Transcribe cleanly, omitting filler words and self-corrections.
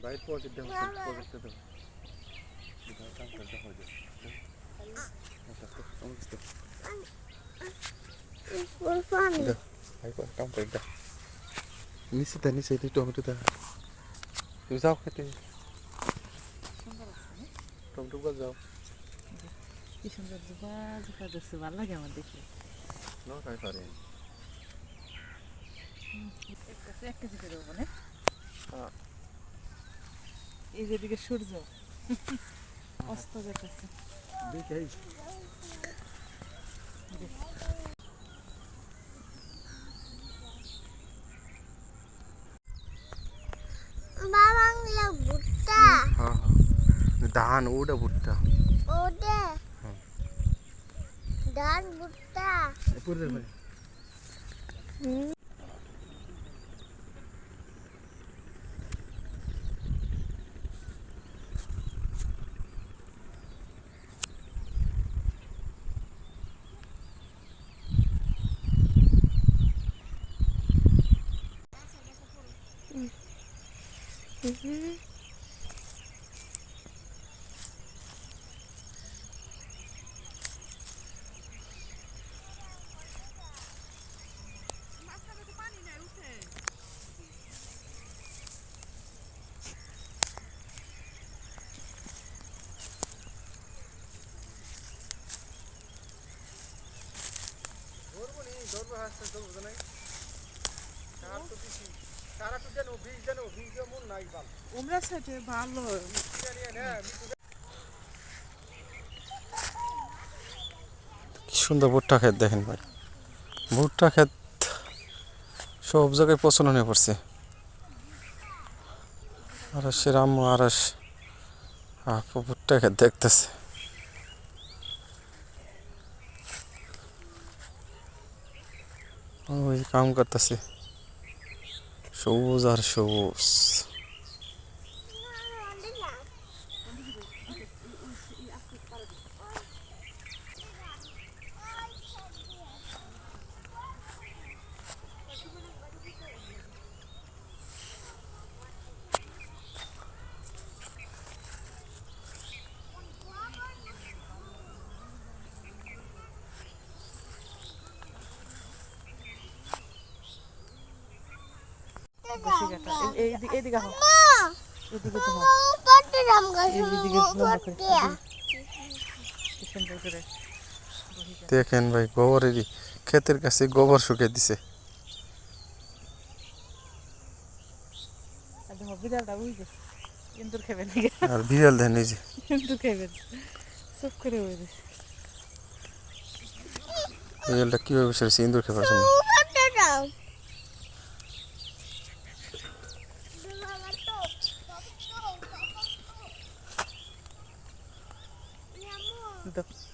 বাইরে পকেট দাও পকেটটা দাও দাও কাম করতে হবে দাও ভাই কাম করে দাও নিচে টমেটো দাও তুমি যাও খেতে টমেটো গাছ যাও কি সুন্দর জোপা জোপা দেখছে ভালো লাগে আমার দেখলে নটায় পারে এক কেজি করে দেবো না এই যেদিকে সূর্য অস্ত যেতেছে দেখেই বাংলা ভুট্টা হ্যাঁ ধান ওটা ভুট্টা ওটা ধান ভুট্টা পুরো ভাই ধরবো হাসতে ধরবো নাই কার তো দিছি কারা তো জানো বীজ মন নাই বাল উমরা সাইডে ভালো কি সুন্দর ভুট্টা ক্ষেত দেখেন ভাই ভুট্টা ক্ষেত সব জায়গায় পছন্দ হয়ে পড়ছে আর সেরাম আর ভুট্টা ক্ষেত দেখতেছে ওই কাম করতেছে সবুজ আর সবুজ এইদিকে হো এদিকে তো হো পট্টরাম গাছ এইদিকে লম্বা করে কি সুন্দর করে দেখেন ভাই গোবরেরই ক্ষেতের কাছে গোবর শুকিয়ে দিছে আর দেখো বিড়ালটা উইছে ইন্দুর খাবে নাকি আর বিড়াল দেন এই যে ইন্দুর খাবে চুপ করে উইছে বিড়ালটা কিভাবে বসে রয়েছে ইন্দুর খেপার জন্য পট্টরাম দেখো